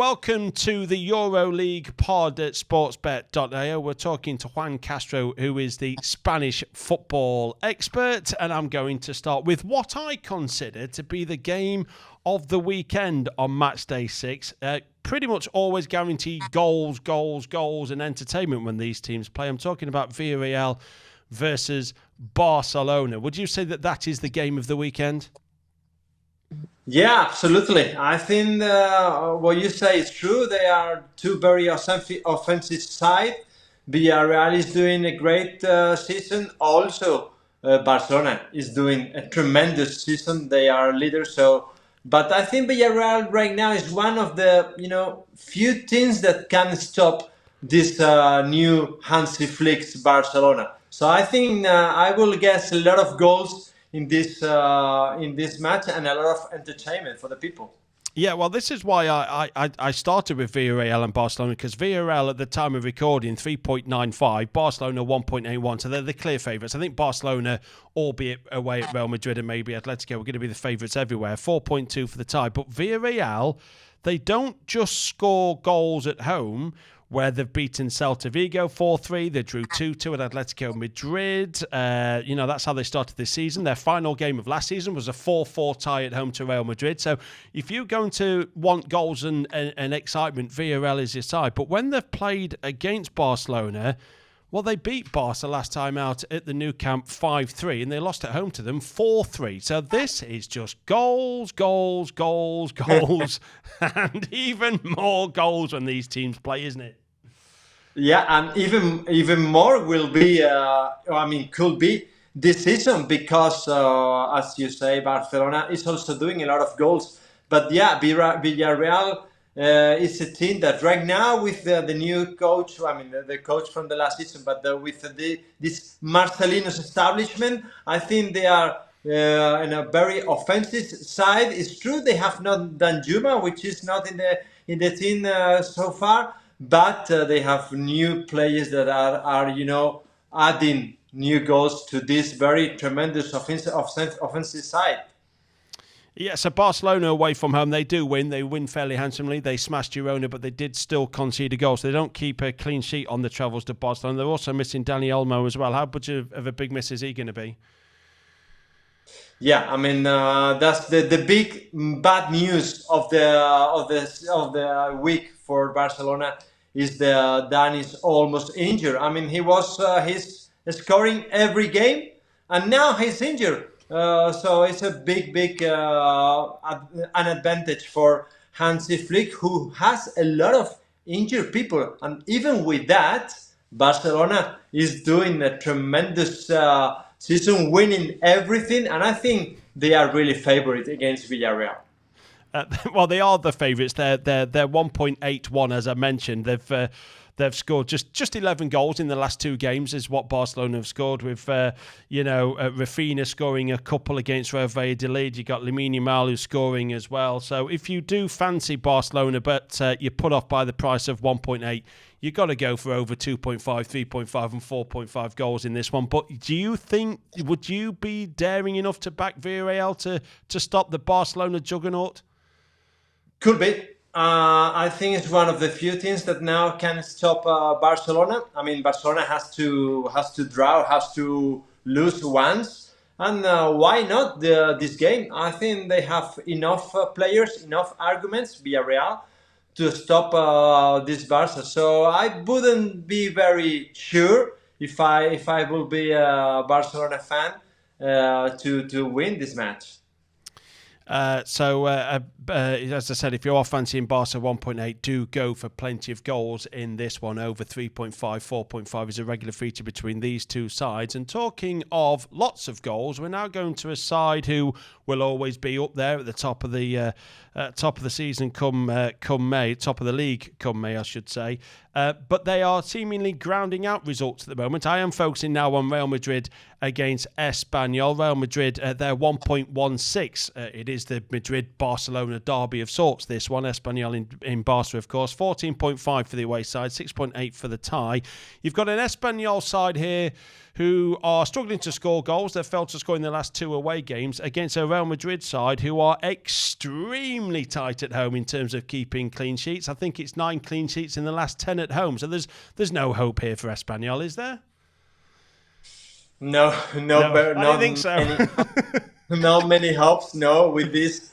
welcome to the EuroLeague pod at sportsbet.io. We're talking to Juan Castro, who is the Spanish football expert, and I'm going to start with what I consider to be the game of the weekend on Matchday 6. Pretty much always guaranteed goals, and entertainment when these teams play. I'm talking about Villarreal versus Barcelona. Would you say that that is the game of the weekend? Yeah, absolutely. I think what you say is true. They are two very offensive sides. Villarreal is doing a great season. Also, Barcelona is doing a tremendous season. They are leaders. But I think Villarreal right now is one of the few teams that can stop this new Hansi Flick's Barcelona. So I think I will guess a lot of goals in this match and a lot of entertainment for the people. Yeah, well, this is why I started with Villarreal and Barcelona, because Villarreal at the time of recording 3.95, Barcelona 1.81, so they're the clear favourites. I think Barcelona, albeit away at Real Madrid and maybe Atletico, are going to be the favourites everywhere. 4.2 for the tie, but Villarreal, they don't just score goals at home, where they've beaten Celta Vigo 4-3. They drew 2-2 at Atletico Madrid. That's how they started this season. Their final game of last season was a 4-4 tie at home to Real Madrid. So if you're going to want goals and excitement, Villarreal is your side. But when they've played against Barcelona, well, they beat Barca last time out at the Nou Camp 5-3, and they lost at home to them 4-3. So this is just goals, and even more goals when these teams play, isn't it? Yeah, and even more will be, could be this season because, as you say, Barcelona is also doing a lot of goals. But yeah, Villarreal is a team that right now with the new coach, the coach from the last season, but with this Marcelino's establishment, I think they are in a very offensive side. It's true they have not done Juma, which is not in the team so far. But they have new players that are adding new goals to this very tremendous offensive side. Yeah, so Barcelona away from home, they do win. They win fairly handsomely. They smashed Girona, but they did still concede a goal. So they don't keep a clean sheet on the travels to Barcelona. They're also missing Dani Olmo as well. How much of a big miss is he going to be? Yeah, that's the big bad news of the week for Barcelona is the Dani's almost injured. He was he's scoring every game, and now he's injured. So it's a big an advantage for Hansi Flick, who has a lot of injured people, and even with that, Barcelona is doing a tremendous season, winning everything, and I think they are really favorite against Villarreal. Well, they are the favourites. They're 1.81, as I mentioned. They've scored just 11 goals in the last two games is what Barcelona have scored, with Rafinha scoring a couple against Real Valladolid. You got Lamine Yamal who's scoring as well. So if you do fancy Barcelona, but you're put off by the price of 1.8, you've got to go for over 2.5, 3.5 and 4.5 goals in this one. But do you think, would you be daring enough to back Villarreal to stop the Barcelona juggernaut? Could be. I think it's one of the few teams that now can stop Barcelona. Barcelona has to draw, has to lose once, and why not this game? I think they have enough players, enough arguments, Villarreal, to stop this Barca. So I wouldn't be very sure if I will be a Barcelona fan to win this match. As I said, if you are fancying Barca 1.8, do go for plenty of goals in this one. Over 3.5, 4.5 is a regular feature between these two sides. And talking of lots of goals, we're now going to a side who will always be up there at the top of the season come May, top of the league come May, I should say. But they are seemingly grounding out results at the moment. I am focusing now on Real Madrid against Espanyol. Real Madrid, they're 1.16. It is the Madrid-Barcelona derby of sorts, this one. Espanyol in Barca, of course. 14.5 for the away side, 6.8 for the tie. You've got an Espanyol side here who are struggling to score goals. They've failed to score in the last two away games against a Real Madrid side who are extremely extremely tight at home in terms of keeping clean sheets. I think it's 9 clean sheets in the last 10 at home. So there's no hope here for Espanyol, is there? No, I don't think so. not many hopes. No, with this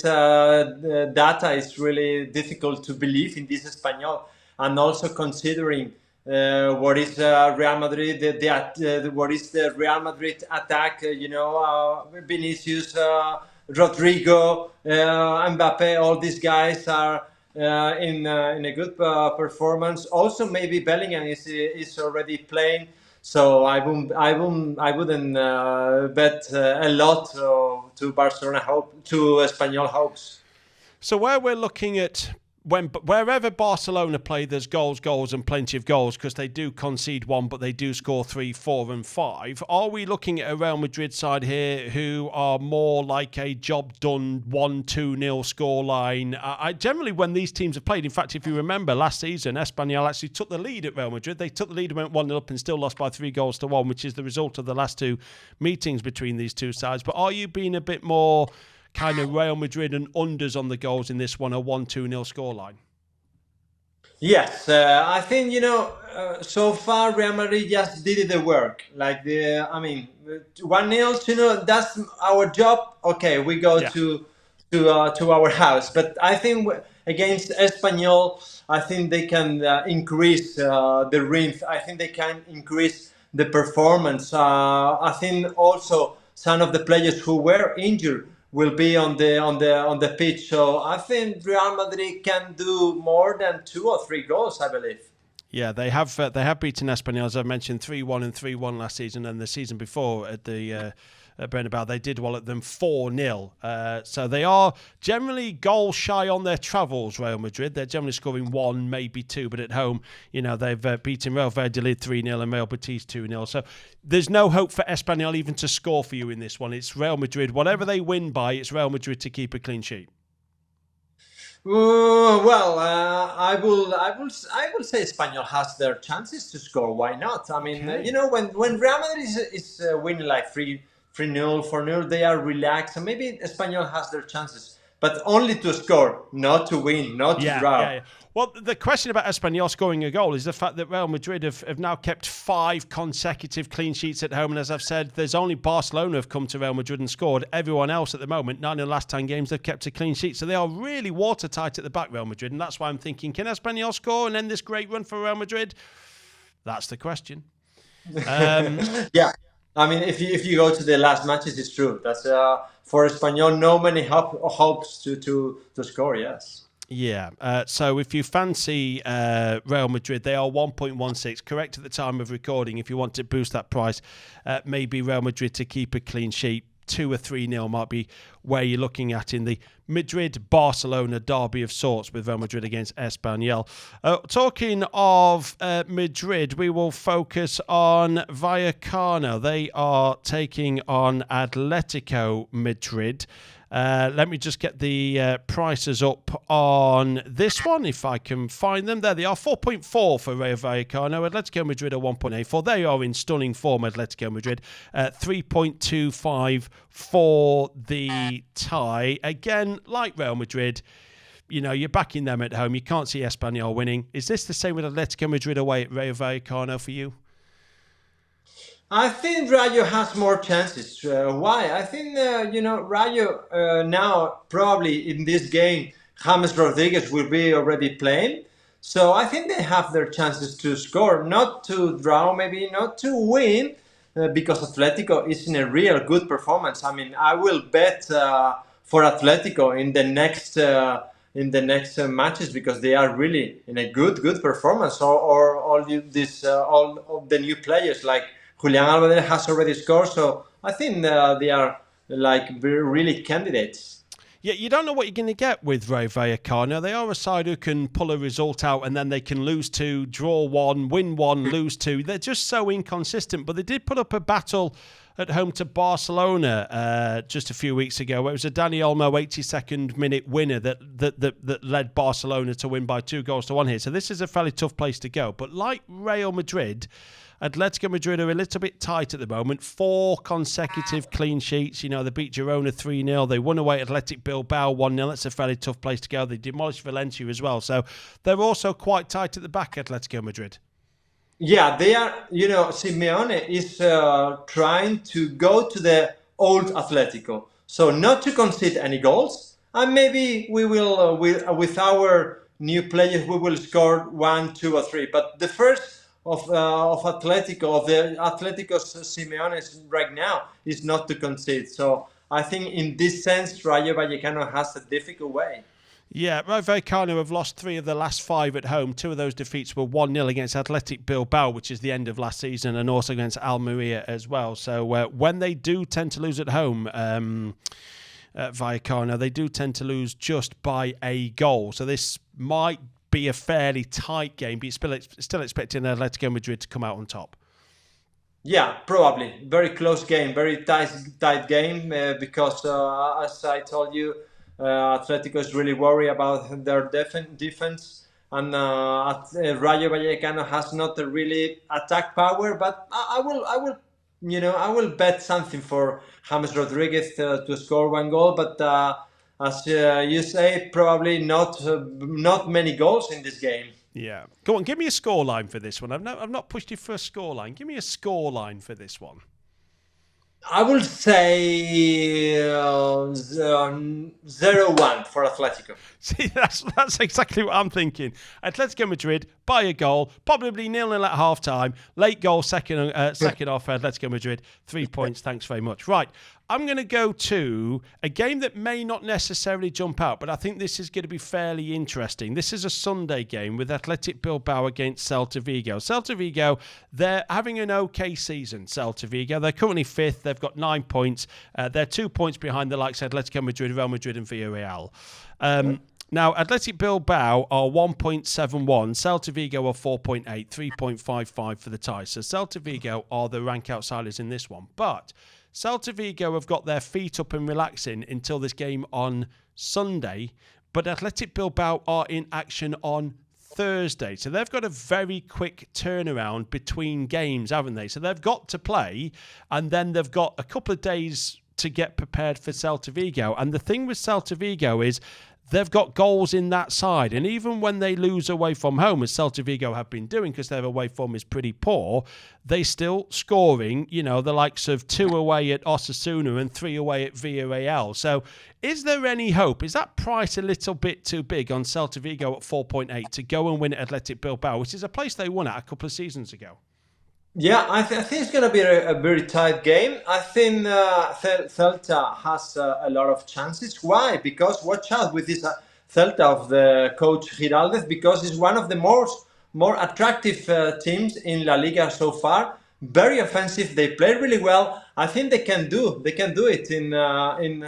data, it's really difficult to believe in this Espanyol, and also considering what is Real Madrid, what is the Real Madrid attack? Vinicius, Rodrigo, Mbappe, all these guys are in a good performance. Also, maybe Bellingham is already playing. So I wouldn't bet a lot to Espanyol hopes. So where we're looking at wherever Barcelona play, there's goals, and plenty of goals because they do concede 1, but they do score 3, 4, and 5. Are we looking at a Real Madrid side here who are more like a job done 1-2-0 scoreline? I generally, when these teams have played, in fact, if you remember last season, Espanyol actually took the lead at Real Madrid. They took the lead and went 1-0 up and still lost by 3-1, which is the result of the last 2 meetings between these two sides. But are you being a bit more kind of Real Madrid and unders on the goals in this one, a 1-2-0 scoreline? Yes, I think, so far Real Madrid just did the work. 1-0, that's our job. Okay, we go to our house. But I think against Espanyol, I think they can increase the rhythm. I think they can increase the performance. I think also some of the players who were injured will be on the pitch. So I think Real Madrid can do more than 2 or 3 goals, I believe. Yeah, they have beaten Espanyol, as I mentioned, 3-1 and 3-1 last season, and the season before at the at Bernabeu, they did well at them 4-0. So they are generally goal shy on their travels, Real Madrid. They're generally scoring 1, maybe 2, but at home, they've beaten Real Valladolid 3-0 and Real Betis 2-0. So there's no hope for Espanyol even to score for you in this one. It's Real Madrid. Whatever they win by, it's Real Madrid to keep a clean sheet. I will say Espanyol has their chances to score. Why not? I mean, when Real Madrid is winning like 3-0, 4-0, they are relaxed, and maybe Espanyol has their chances, but only to score, not to win, not to draw. Yeah. Well, the question about Espanyol scoring a goal is the fact that Real Madrid have now kept 5 consecutive clean sheets at home. And as I've said, there's only Barcelona have come to Real Madrid and scored. Everyone else at the moment, 9 in the last 10 games, they've kept a clean sheet. So they are really watertight at the back, Real Madrid. And that's why I'm thinking, can Espanyol score and end this great run for Real Madrid? That's the question. Yeah. I mean, if you go to the last matches, it's true. That's for Espanyol, no many hopes to score. Yes. Yeah. So if you fancy Real Madrid, they are 1.16, correct at the time of recording. If you want to boost that price, maybe Real Madrid to keep a clean sheet. 2 or 3-0 might be where you're looking at in the Madrid-Barcelona derby of sorts with Real Madrid against Espanyol. Talking of Madrid, we will focus on Vallecano. They are taking on Atletico Madrid. Let me just get the prices up on this one, if I can find them. There they are, 4.4 for Rayo Vallecano. Atletico Madrid are 1.84. They are in stunning form, Atletico Madrid. 3.25 for the tie. Again, like Real Madrid, you're backing them at home. You can't see Espanyol winning. Is this the same with Atletico Madrid away at Rayo Vallecano for you? I think Rayo has more chances. Why? I think, Rayo now probably in this game, James Rodriguez will be already playing. So I think they have their chances to score, not to draw, maybe not to win, because Atletico is in a real good performance. I mean, I will bet for Atletico in the next matches because they are really in a good performance. Or all of the new players like Julian Alvarez has already scored, so I think they are really candidates. Yeah, you don't know what you're going to get with Rayo Vallecano. They are a side who can pull a result out and then they can lose 2, draw 1, win 1, lose 2. They're just so inconsistent, but they did put up a battle at home to Barcelona just a few weeks ago. It was a Dani Olmo 82nd minute winner that led Barcelona to win by 2-1 here. So this is a fairly tough place to go. But like Real Madrid, Atletico Madrid are a little bit tight at the moment. 4 consecutive clean sheets. You know, they beat Girona 3-0. They won away at Athletic Bilbao 1-0. That's a fairly tough place to go. They demolished Valencia as well. So they're also quite tight at the back, Atletico Madrid. Yeah, they are, Simeone is trying to go to the old Atletico. So not to concede any goals. And maybe we will, with our new players, we will score 1, 2, or 3. But the first of Atletico, of the Atletico's Simeone right now, is not to concede. So I think in this sense, Rayo Vallecano has a difficult way. Yeah, Rayo Vallecano have lost 3 of the last 5 at home. 2 of those defeats were 1-0 against Athletic Bilbao, which is the end of last season, and also against Almeria as well. So when they do tend to lose at home, at Vallecano, they do tend to lose just by a goal. So this might be a fairly tight game, but you're still expecting Atletico Madrid to come out on top. Yeah, probably. Very close game, very tight game, because as I told you, Atletico is really worried about their defense, and Rayo Vallecano has not a really attack power. But I will bet something for James Rodriguez to score 1 goal. But as you say, probably not many goals in this game. Yeah, go on, give me a scoreline for this one. I've not pushed you for a scoreline. Give me a scoreline for this one. I will say 0-1 for Atletico. See, that's exactly what I'm thinking. Atletico Madrid by a goal, probably 0-0 at half-time. Late goal, second half for Atletico Madrid. 3 points, thanks very much. Right, I'm going to go to a game that may not necessarily jump out, but I think this is going to be fairly interesting. This is a Sunday game with Athletic Bilbao against Celta Vigo. Celta Vigo, they're having an okay season, Celta Vigo. They're currently 5th. They've got 9 points. They're 2 points behind the likes of Atletico Madrid, Real Madrid and Villarreal. Now, Athletic Bilbao are 1.71. Celta Vigo are 4.8, 3.55 for the tie. So Celta Vigo are the rank outsiders in this one. But Celta Vigo have got their feet up and relaxing until this game on Sunday. But Athletic Bilbao are in action on Thursday. So they've got a very quick turnaround between games, haven't they? So they've got to play, and then they've got a couple of days to get prepared for Celta Vigo. And the thing with Celta Vigo is they've got goals in that side. And even when they lose away from home, as Celta Vigo have been doing because their away form is pretty poor, they still scoring, the likes of 2 away at Osasuna and 3 away at Villarreal. So is there any hope? Is that price a little bit too big on Celta Vigo at 4.8 to go and win at Athletic Bilbao, which is a place they won at a couple of seasons ago? Yeah, I think it's going to be a very tight game. I think Celta has a lot of chances. Why? Because watch out with this Celta of the coach Giraldez, because it's one of the more attractive teams in La Liga so far. Very offensive. They play really well. I think they can do it in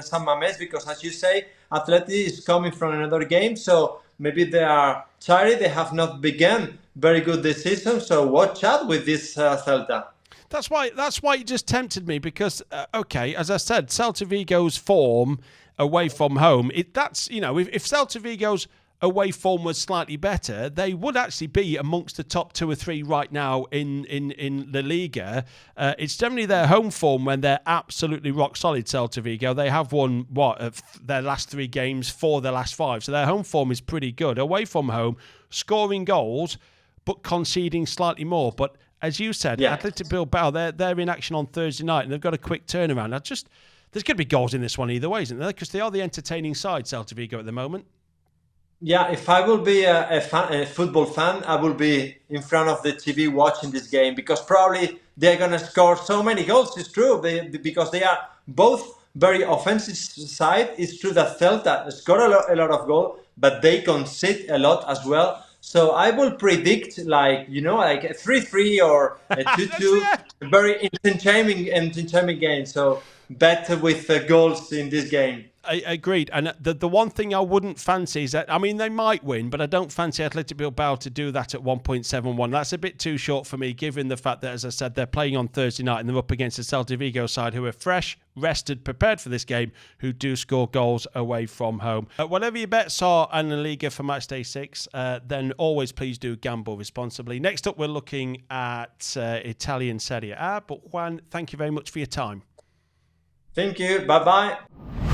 San Mamés, because, as you say, Atleti is coming from another game, so maybe they are tired. They have not begun very good this season, so watch out with this Celta. That's why it just tempted me, because as I said, Celta Vigo's form away from home, if Celta Vigo's away form was slightly better, they would actually be amongst the top 2 or 3 right now in the Liga. It's generally their home form when they're absolutely rock solid. Celta Vigo, they have won their last 3 games, 4 of their last 5, so their home form is pretty good. Away from home, scoring goals but conceding slightly more. But as you said, Athletic Bilbao, they're in action on Thursday night, and they've got a quick turnaround. There's going to be goals in this one either way, isn't there? Because they are the entertaining side, Celta Vigo, at the moment. Yeah, if I will be a football fan, I will be in front of the TV watching this game, because probably they're going to score so many goals. It's true, because they are both very offensive side. It's true that Celta score a lot of goals, but they concede a lot as well. So I will predict like a 3-3 or a 2-2, very entertaining game. So bet with goals in this game. Agreed. And the one thing I wouldn't fancy is that, I mean, they might win, but I don't fancy Athletic Bilbao to do that at 1.71. That's a bit too short for me, given the fact that, as I said, they're playing on Thursday night and they're up against the Celta Vigo side who are fresh, rested, prepared for this game, who do score goals away from home. Whatever your bets are on the Liga for Matchday 6, then always please do gamble responsibly. Next up, we're looking at Italian Serie A. But Juan, thank you very much for your time. Thank you. Bye-bye.